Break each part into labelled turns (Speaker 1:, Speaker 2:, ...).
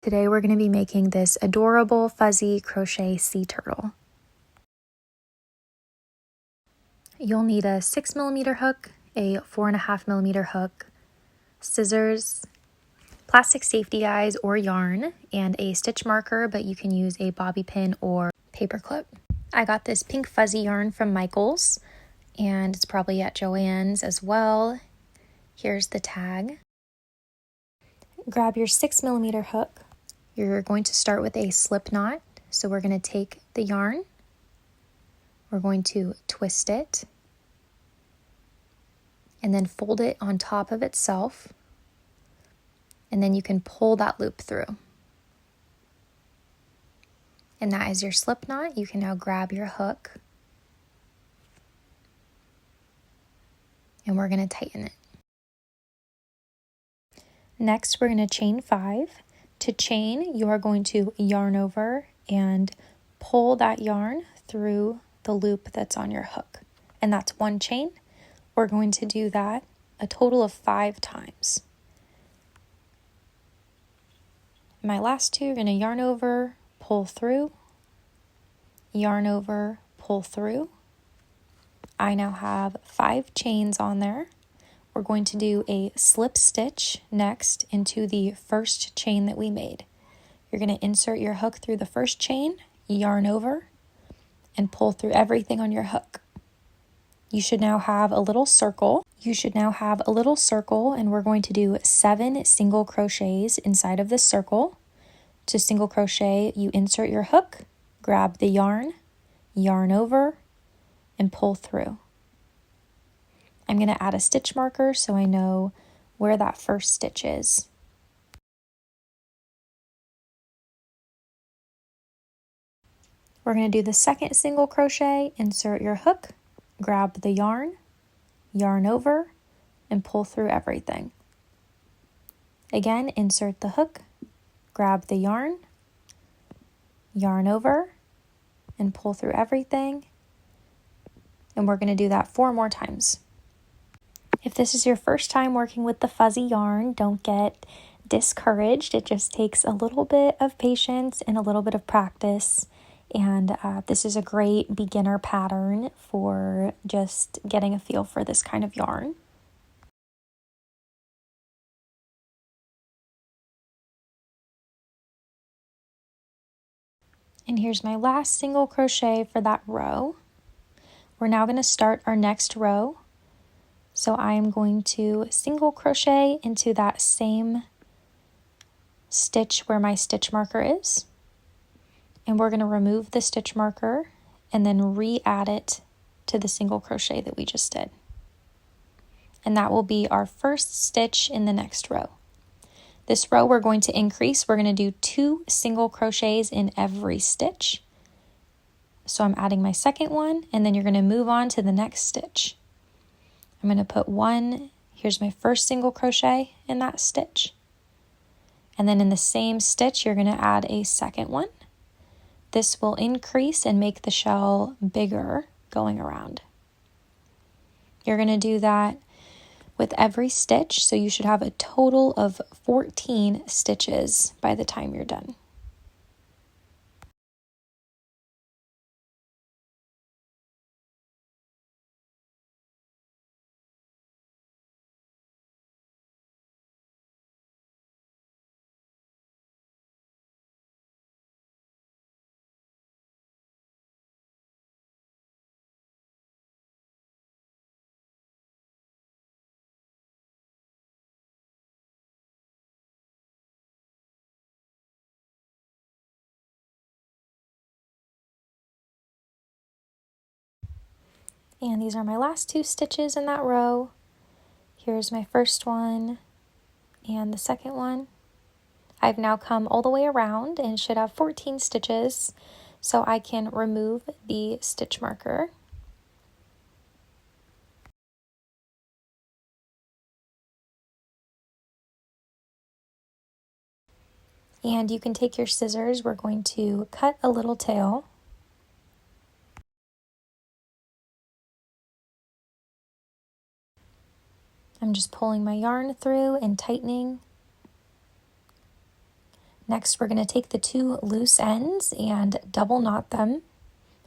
Speaker 1: Today we're going to be making this adorable fuzzy crochet sea turtle. You'll need a 6mm hook, a 4.5mm hook, scissors, plastic safety guys or yarn, and a stitch marker, but you can use a bobby pin or paper clip. I got this pink fuzzy yarn from Michael's, and it's probably at Joann's as well. Here's the tag. Grab your 6mm hook. You're going to start with a slip knot. So we're going to take the yarn, we're going to twist it, and then fold it on top of itself, and then you can pull that loop through. And that is your slip knot. You can now grab your hook, and we're going to tighten it. Next, we're going to chain 5. To chain, you are going to yarn over and pull that yarn through the loop that's on your hook. And that's one chain. We're going to do that a total of 5 times. My last two, you're going to yarn over, pull through, yarn over, pull through. I now have 5 chains on there. We're going to do a slip stitch next into the first chain that we made. You're going to insert your hook through the first chain, yarn over, and pull through everything on your hook. You should now have a little circle. And we're going to do 7 single crochets inside of this circle. To single crochet, you insert your hook, grab the yarn, yarn over, and pull through. I'm going to add a stitch marker so I know where that first stitch is. We're going to do the second single crochet, insert your hook, grab the yarn, yarn over, and pull through everything. Again, insert the hook, grab the yarn, yarn over, and pull through everything. And we're going to do that 4 more times. If this is your first time working with the fuzzy yarn, don't get discouraged. It just takes a little bit of patience and a little bit of practice. And this is a great beginner pattern for just getting a feel for this kind of yarn. And here's my last single crochet for that row. We're now going to start our next row. So I am going to single crochet into that same stitch where my stitch marker is. And we're going to remove the stitch marker and then re-add it to the single crochet that we just did. And that will be our first stitch in the next row. This row we're going to increase. We're going to do 2 single crochets in every stitch. So I'm adding my second one, and then you're going to move on to the next stitch. I'm going to put 1, here's my first single crochet in that stitch. And then in the same stitch, you're going to add a second one. This will increase and make the shell bigger going around. You're going to do that with every stitch, so you should have a total of 14 stitches by the time you're done. And these are my last 2 stitches in that row. Here's my first one and the second one. I've now come all the way around and should have 14 stitches, so I can remove the stitch marker. And you can take your scissors. We're going to cut a little tail. I'm just pulling my yarn through and tightening. Next, we're going to take the two loose ends and double knot them.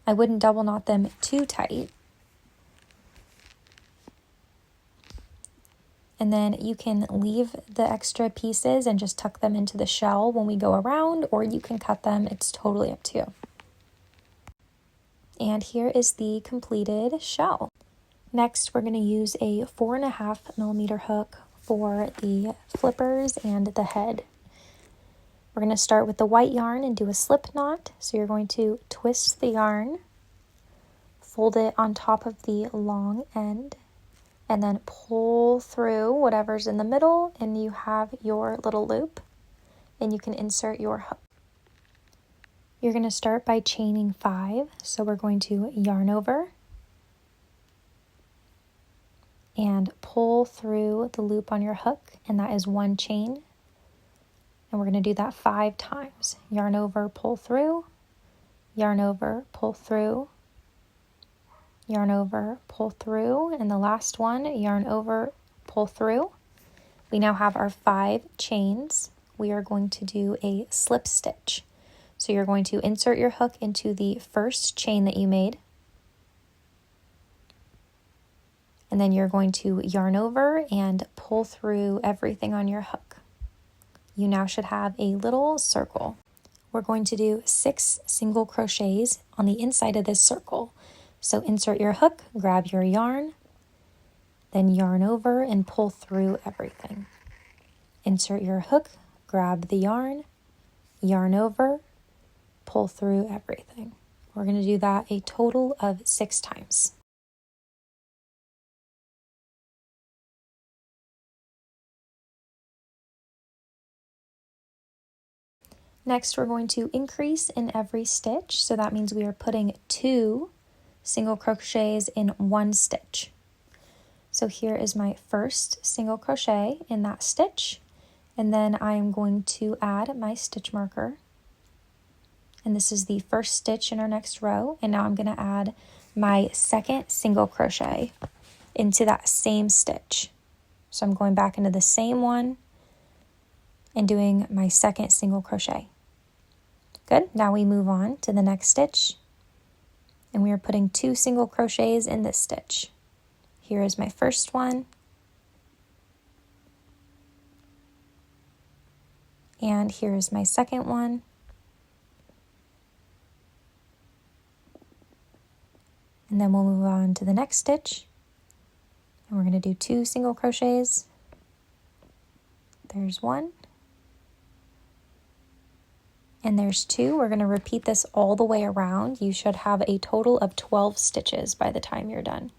Speaker 1: I wouldn't double knot them too tight. And then you can leave the extra pieces and just tuck them into the shell when we go around, or you can cut them. It's totally up to you. And here is the completed shell. Next, we're going to use a 4.5mm hook for the flippers and the head. We're going to start with the white yarn and do a slip knot. So you're going to twist the yarn, fold it on top of the long end, and then pull through whatever's in the middle, and you have your little loop, and you can insert your hook. You're going to start by chaining 5. So we're going to yarn over and pull through the loop on your hook, and that is 1 chain. And we're going to do that 5 times. Yarn over, pull through, yarn over, pull through, yarn over, pull through, and the last one, yarn over, pull through. We now have our 5 chains. We are going to do a slip stitch. So you're going to insert your hook into the first chain that you made, and then you're going to yarn over and pull through everything on your hook. You now should have a little circle. We're going to do 6 single crochets on the inside of this circle. So insert your hook, grab your yarn, then yarn over and pull through everything. Insert your hook, grab the yarn over, pull through everything. We're going to do that a total of 6 times. Next, we're going to increase in every stitch. So that means we are putting 2 single crochets in 1 stitch. So here is my first single crochet in that stitch. And then I am going to add my stitch marker. And this is the first stitch in our next row. And now I'm going to add my second single crochet into that same stitch. So I'm going back into the same one and doing my second single crochet. Good. Now we move on to the next stitch, and we are putting 2 single crochets in this stitch. Here is my first one, and here is my second one, and then we'll move on to the next stitch, and we're going to do 2 single crochets. There's 1. And there's 2. We're going to repeat this all the way around. You should have a total of 12 stitches by the time you're done.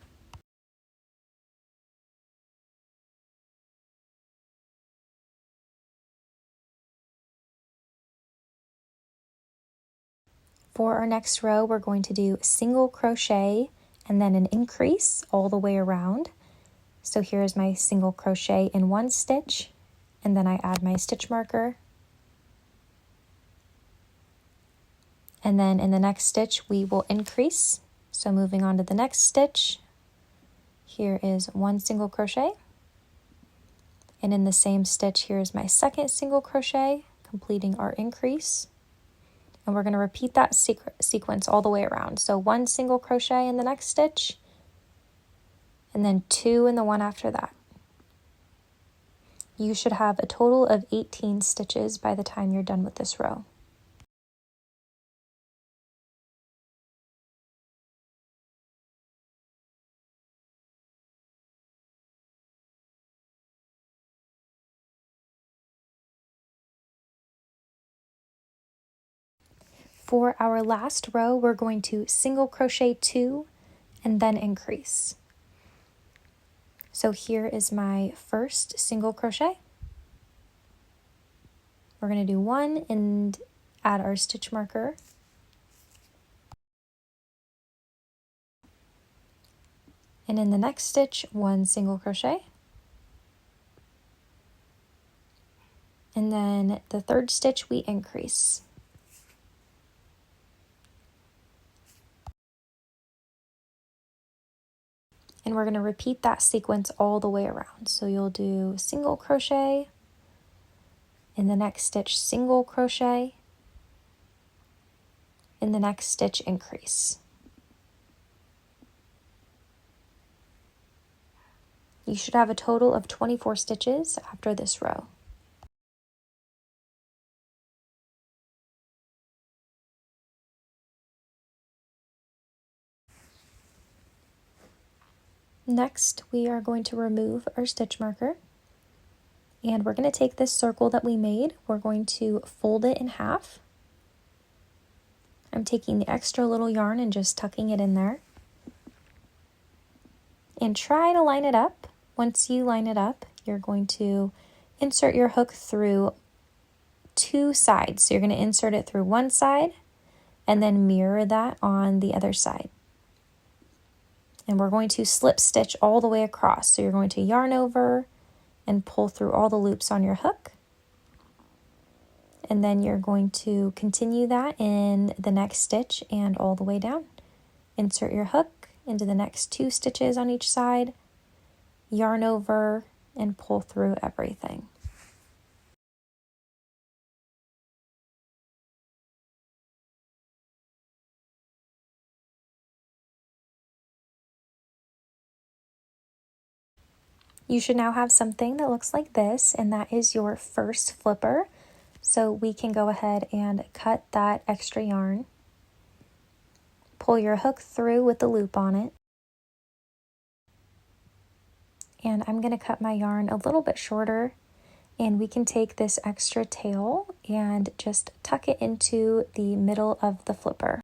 Speaker 1: For our next row, we're going to do single crochet and then an increase all the way around. So here's my single crochet in 1 stitch, and then I add my stitch marker. And then in the next stitch, we will increase. So moving on to the next stitch, here is 1 single crochet. And in the same stitch, here is my second single crochet, completing our increase. And we're going to repeat that sequence all the way around. So 1 single crochet in the next stitch, and then 2 in the one after that. You should have a total of 18 stitches by the time you're done with this row. For our last row, we're going to single crochet 2 and then increase. So here is my first single crochet. We're going to do 1 and add our stitch marker. And in the next stitch, 1 single crochet. And then the third stitch, we increase. And we're going to repeat that sequence all the way around. So you'll do single crochet, in the next stitch single crochet, in the next stitch increase. You should have a total of 24 stitches after this row. Next, we are going to remove our stitch marker, and we're going to take this circle that we made, we're going to fold it in half. I'm taking the extra little yarn and just tucking it in there. And try to line it up. Once you line it up, you're going to insert your hook through two sides. So you're going to insert it through one side and then mirror that on the other side. And we're going to slip stitch all the way across. So you're going to yarn over and pull through all the loops on your hook. And then you're going to continue that in the next stitch and all the way down. Insert your hook into the next two stitches on each side, yarn over, and pull through everything. You should now have something that looks like this, and that is your first flipper. So we can go ahead and cut that extra yarn. Pull your hook through with the loop on it. And I'm going to cut my yarn a little bit shorter, and we can take this extra tail and just tuck it into the middle of the flipper.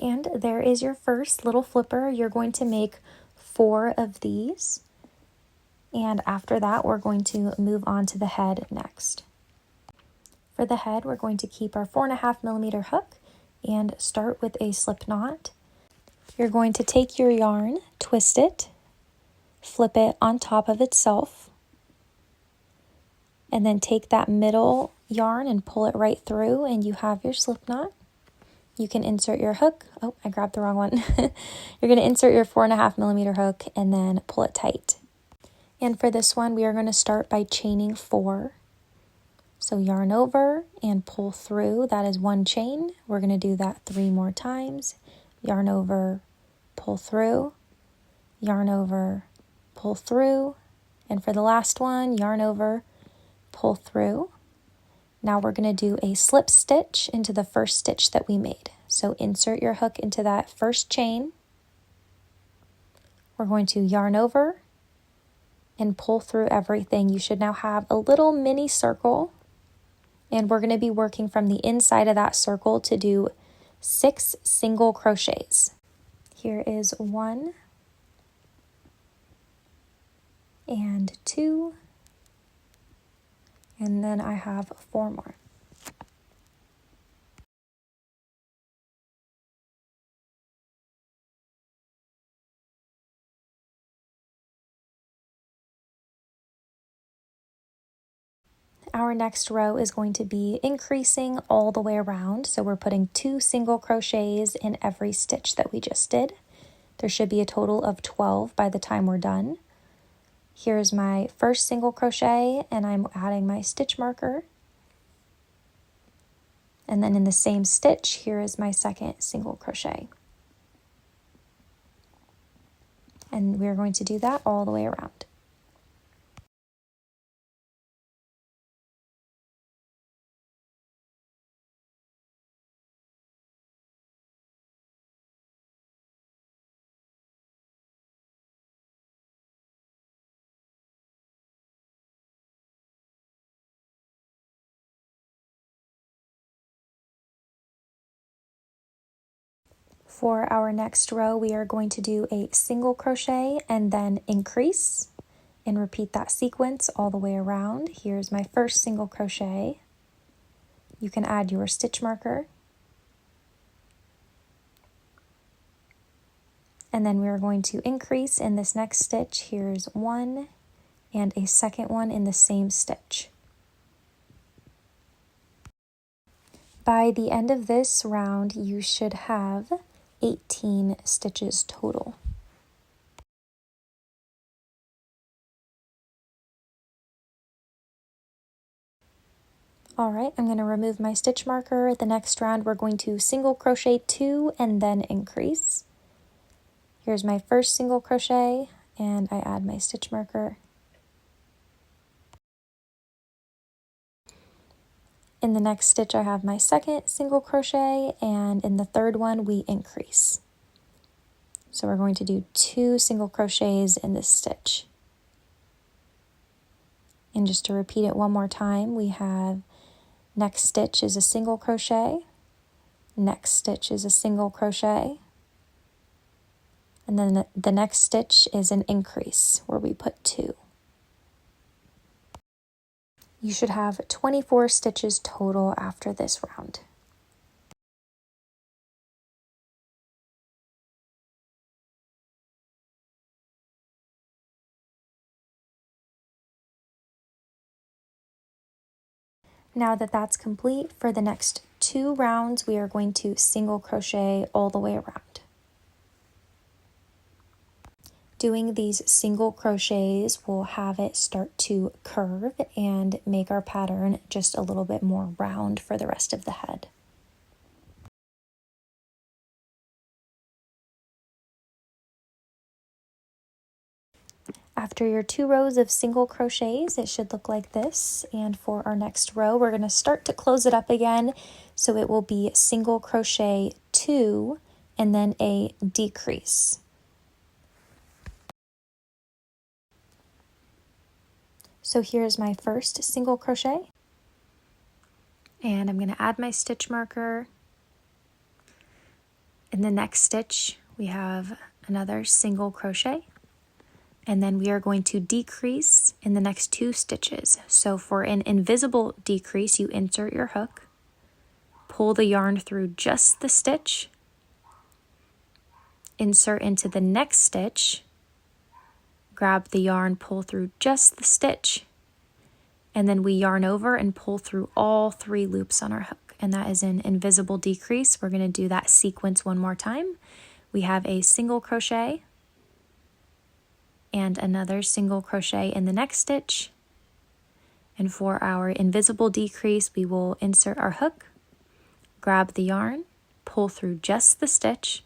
Speaker 1: And there is your first little flipper. You're going to make 4 of these. And after that, we're going to move on to the head next. For the head, we're going to keep our 4.5mm hook and start with a slip knot. You're going to take your yarn, twist it, flip it on top of itself, and then take that middle yarn and pull it right through, and you have your slip knot. You can insert your hook. Oh, I grabbed the wrong one. You're going to insert your 4.5mm hook and then pull it tight. And for this one, we are going to start by chaining 4. So yarn over and pull through. That is 1 chain. We're going to do that 3 more times. Yarn over, pull through, yarn over, pull through. And for the last one, yarn over, pull through. Now we're going to do a slip stitch into the first stitch that we made. So insert your hook into that first chain. We're going to yarn over and pull through everything. You should now have a little mini circle, and we're going to be working from the inside of that circle to do 6 single crochets. Here is 1 and 2, and then I have 4 more. Our next row is going to be increasing all the way around. So we're putting 2 single crochets in every stitch that we just did. There should be a total of 12 by the time we're done. Here's my first single crochet, and I'm adding my stitch marker. And then in the same stitch, here is my second single crochet. And we're going to do that all the way around. For our next row, we are going to do a single crochet and then increase and repeat that sequence all the way around. Here's my first single crochet. You can add your stitch marker. And then we're going to increase in this next stitch. Here's 1 and a second one in the same stitch. By the end of this round, you should have 18 stitches total. All right, I'm going to remove my stitch marker. The next round we're going to single crochet 2 and then increase. Here's my first single crochet and I add my stitch marker. In the next stitch I have my second single crochet, and in the third one we increase. So we're going to do 2 single crochets in this stitch. And just to repeat it one more time, we have next stitch is a single crochet, next stitch is a single crochet, and then the next stitch is an increase where we put 2. You should have 24 stitches total after this round. Now that that's complete, for the next 2 rounds, we are going to single crochet all the way around. Doing these single crochets will have it start to curve and make our pattern just a little bit more round for the rest of the head. After your 2 rows of single crochets, it should look like this. And for our next row, we're going to start to close it up again. So it will be single crochet 2 and then a decrease. So here's my first single crochet. And I'm going to add my stitch marker. In the next stitch, we have another single crochet. And then we are going to decrease in the next 2 stitches. So for an invisible decrease, you insert your hook, pull the yarn through just the stitch, insert into the next stitch, grab the yarn, pull through just the stitch, and then we yarn over and pull through all 3 loops on our hook. And that is an invisible decrease. We're going to do that sequence one more time. We have a single crochet and another single crochet in the next stitch. And for our invisible decrease, we will insert our hook, grab the yarn, pull through just the stitch,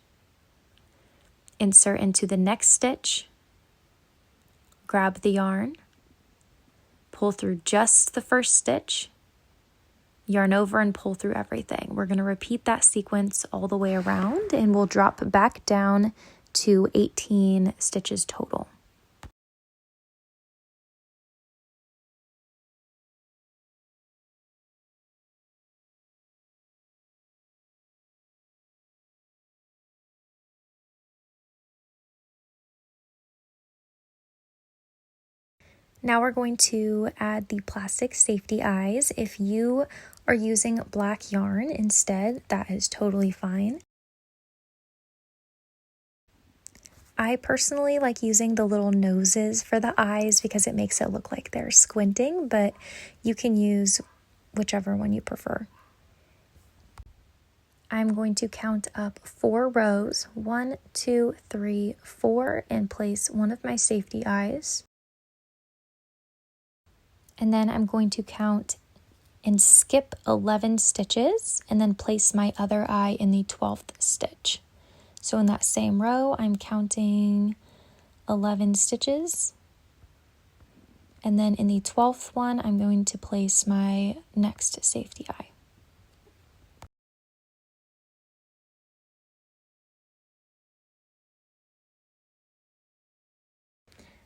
Speaker 1: insert into the next stitch, grab the yarn, pull through just the first stitch, yarn over and pull through everything. We're going to repeat that sequence all the way around, and we'll drop back down to 18 stitches total. Now we're going to add the plastic safety eyes. If you are using black yarn instead, that is totally fine. I personally like using the little noses for the eyes because it makes it look like they're squinting, but you can use whichever one you prefer. I'm going to count up 4 rows, 1, 2, 3, 4, and place one of my safety eyes. And then I'm going to count and skip 11 stitches and then place my other eye in the 12th stitch. So in that same row, I'm counting 11 stitches. And then in the 12th one, I'm going to place my next safety eye.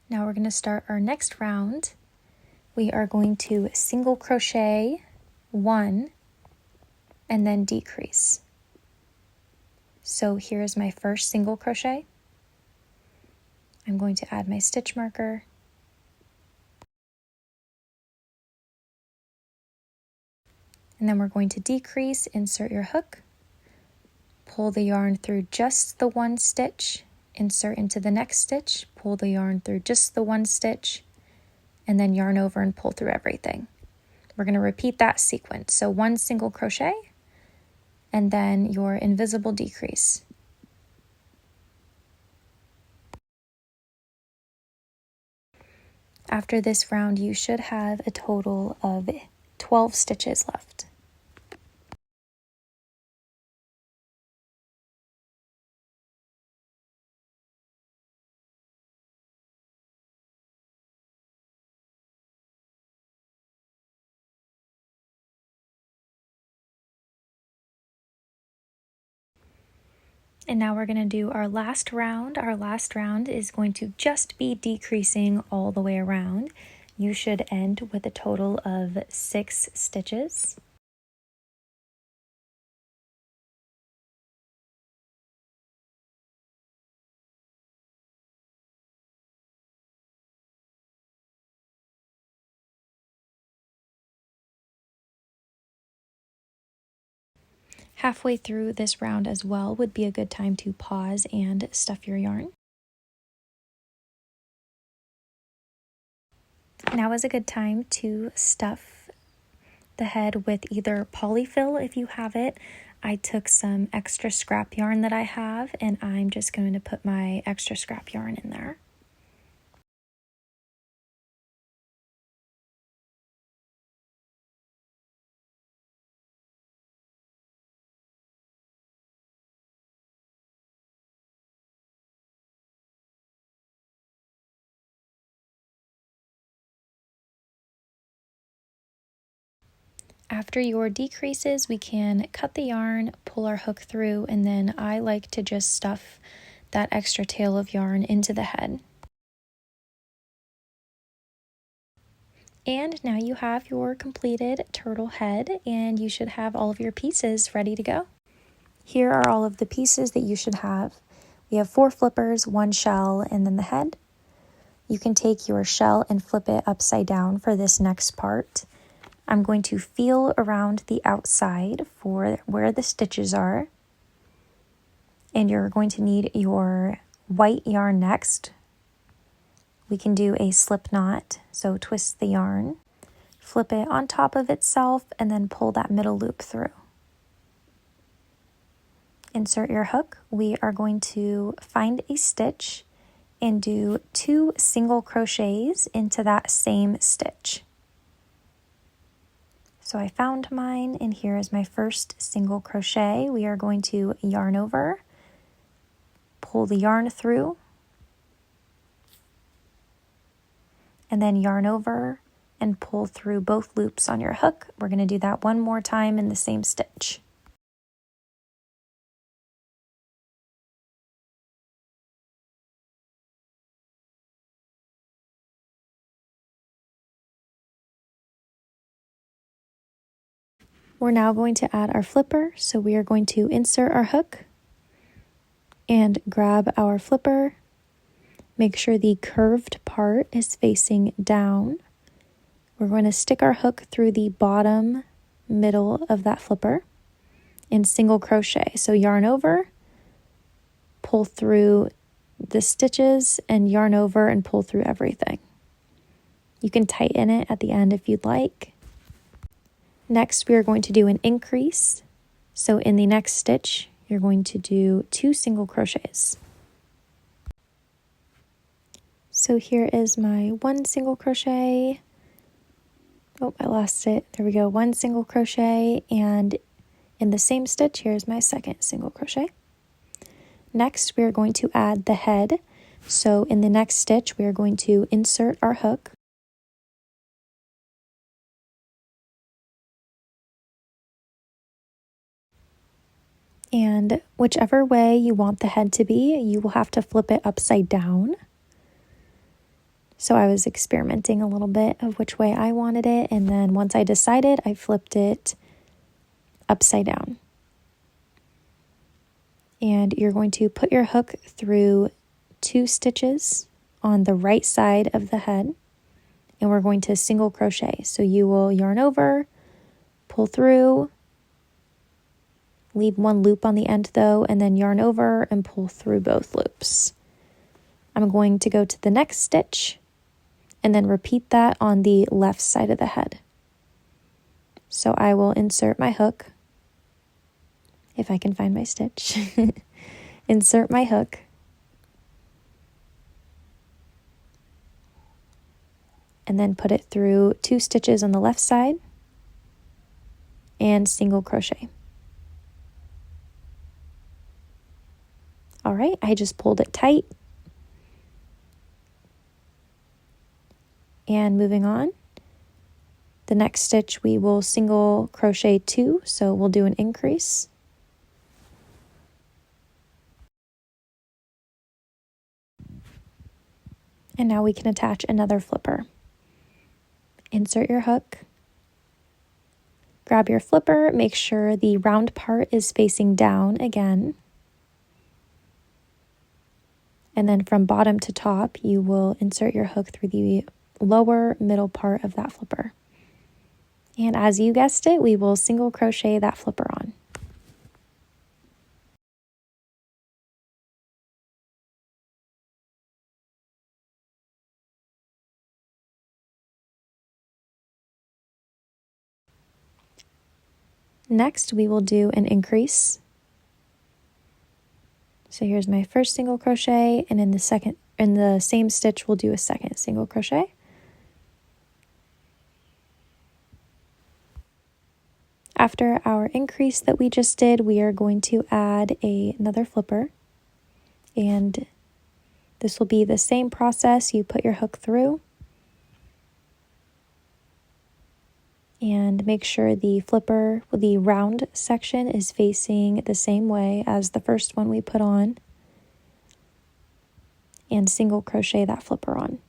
Speaker 1: Now we're going to start our next round. We are going to single crochet 1 and then decrease. So here's my first single crochet. I'm going to add my stitch marker. And then we're going to decrease, insert your hook, pull the yarn through just the 1 stitch, insert into the next stitch, pull the yarn through just the 1 stitch, and then yarn over and pull through everything. We're going to repeat that sequence. So 1 single crochet, and then your invisible decrease. After this round, you should have a total of 12 stitches left. And now we're going to do our last round. Our last round is going to just be decreasing all the way around. You should end with a total of 6 stitches. Halfway through this round as well would be a good time to pause and stuff your yarn. Now is a good time to stuff the head with either polyfill if you have it. I took some extra scrap yarn that I have, and I'm just going to put my extra scrap yarn in there. After your decreases, we can cut the yarn, pull our hook through, and then I like to just stuff that extra tail of yarn into the head. And now you have your completed turtle head, and you should have all of your pieces ready to go. Here are all of the pieces that you should have. We have 4 flippers, 1 shell, and then the head. You can take your shell and flip it upside down for this next part. I'm going to feel around the outside for where the stitches are. And you're going to need your white yarn next. We can do a slip knot, so twist the yarn, flip it on top of itself, and then pull that middle loop through. Insert your hook. We are going to find a stitch and do 2 single crochets into that same stitch. So I found mine, and here is my first single crochet. We are going to yarn over, pull the yarn through, and then yarn over and pull through both loops on your hook. We're going to do that one more time in the same stitch. We're now going to add our flipper, so we are going to insert our hook and grab our flipper. Make sure the curved part is facing down. We're going to stick our hook through the bottom middle of that flipper and single crochet. So yarn over, pull through the stitches, and yarn over and pull through everything. You can tighten it at the end if you'd like. Next, we are going to do an increase. So in the next stitch, you're going to do 2 single crochets. So here is my 1 single crochet. Oh, I lost it. There we go. 1 single crochet, and in the same stitch, here's my second single crochet. Next, we are going to add the head. So in the next stitch, we are going to insert our hook. And whichever way you want the head to be, you will have to flip it upside down. So I was experimenting a little bit of which way I wanted it, and then once I decided, I flipped it upside down. And you're going to put your hook through 2 stitches on the right side of the head, and we're going to single crochet. So you will yarn over, pull through, leave 1 loop on the end though, and then yarn over and pull through both loops. I'm going to go to the next stitch and then repeat that on the left side of the head. So I will insert my hook, if I can find my stitch, insert my hook, and then put it through 2 stitches on the left side, and single crochet. All right, I just pulled it tight. And moving on, the next stitch we will single crochet 2, so we'll do an increase. And now we can attach another flipper. Insert your hook. Grab your flipper, make sure the round part is facing down again. And then from bottom to top, you will insert your hook through the lower middle part of that flipper. And as you guessed it, we will single crochet that flipper on. Next, we will do an increase. So here's my first single crochet, and in the same stitch, we'll do a second single crochet. After our increase that we just did, we are going to add another flipper, and this will be the same process. You put your hook through and make sure the flipper, the round section, is facing the same way as the first one we put on, and single crochet that flipper on.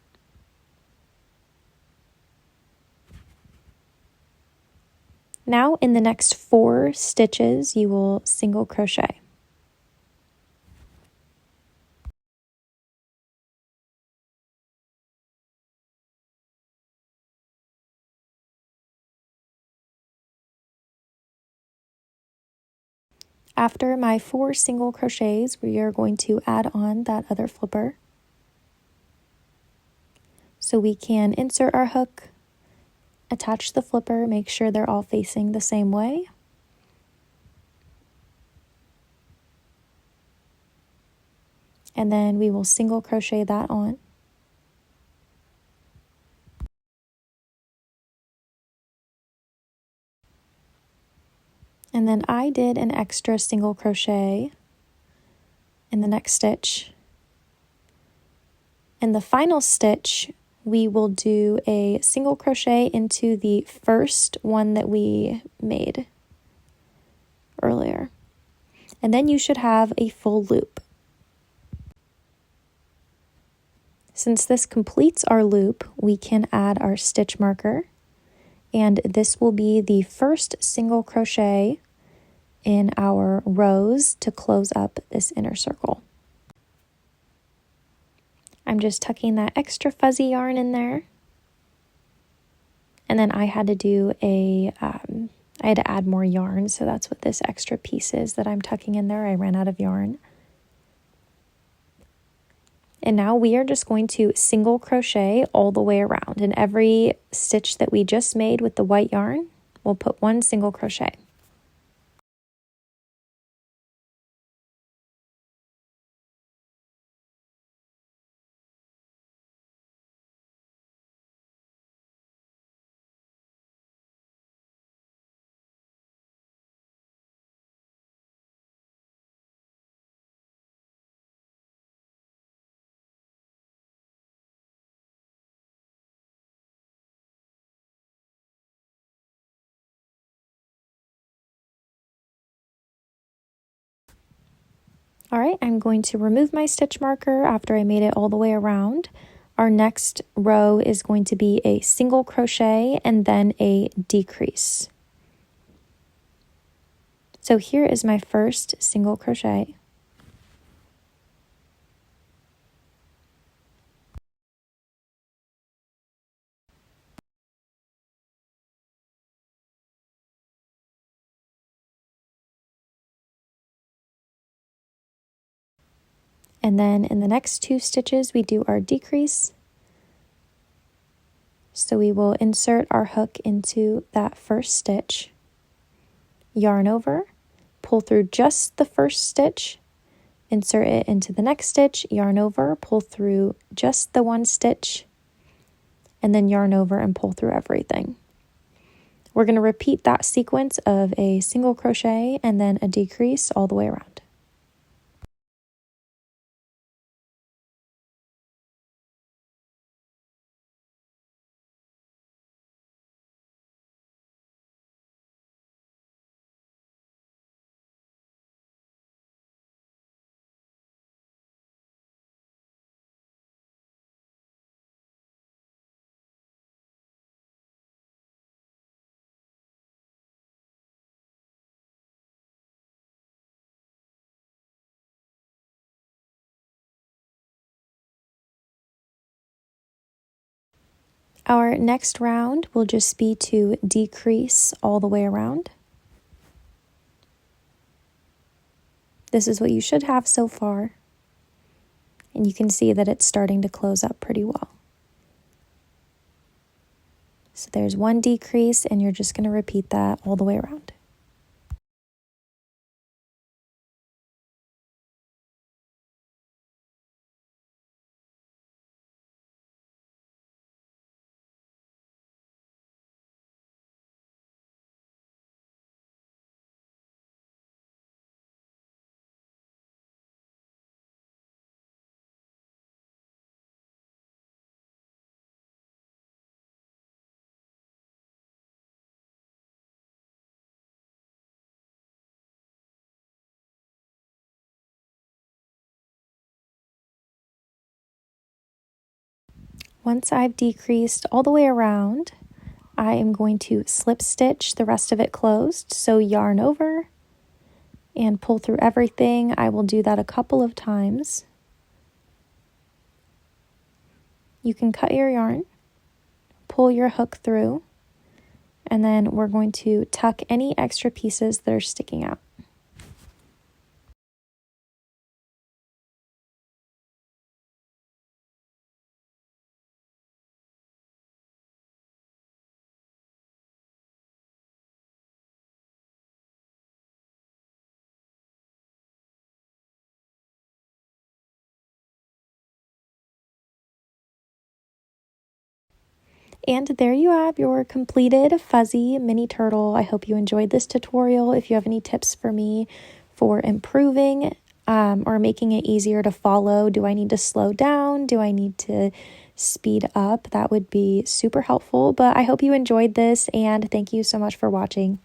Speaker 1: Now in the next 4 stitches, you will single crochet. After my 4 single crochets, we are going to add on that other flipper. So we can insert our hook, attach the flipper, make sure they're all facing the same way. And then we will single crochet that on. And then I did an extra single crochet in the next stitch. In the final stitch, we will do a single crochet into the first one that we made earlier. And then you should have a full loop. Since this completes our loop, we can add our stitch marker, and this will be the first single crochet in our rows to close up this inner circle. I'm just tucking that extra fuzzy yarn in there. And then I had to do I had to add more yarn, so that's what this extra piece is that I'm tucking in there. I ran out of yarn. And now we are just going to single crochet all the way around. In every stitch that we just made with the white yarn, we'll put 1 single crochet. All right, I'm going to remove my stitch marker after I made it all the way around. Our next row is going to be a single crochet and then a decrease. So here is my first single crochet. And then in the next 2 stitches, we do our decrease. So we will insert our hook into that first stitch, yarn over, pull through just the first stitch, insert it into the next stitch, yarn over, pull through just the 1 stitch, and then yarn over and pull through everything. We're going to repeat that sequence of a single crochet and then a decrease all the way around. Our next round will just be to decrease all the way around. This is what you should have so far. And you can see that it's starting to close up pretty well. So there's one decrease, and you're just going to repeat that all the way around. Once I've decreased all the way around, I am going to slip stitch the rest of it closed. So yarn over and pull through everything. I will do that a couple of times. You can cut your yarn, pull your hook through, and then we're going to tuck any extra pieces that are sticking out. And there you have your completed fuzzy mini turtle. I hope you enjoyed this tutorial. If you have any tips for me for improving or making it easier to follow, do I need to slow down? Do I need to speed up? That would be super helpful. But I hope you enjoyed this, and thank you so much for watching.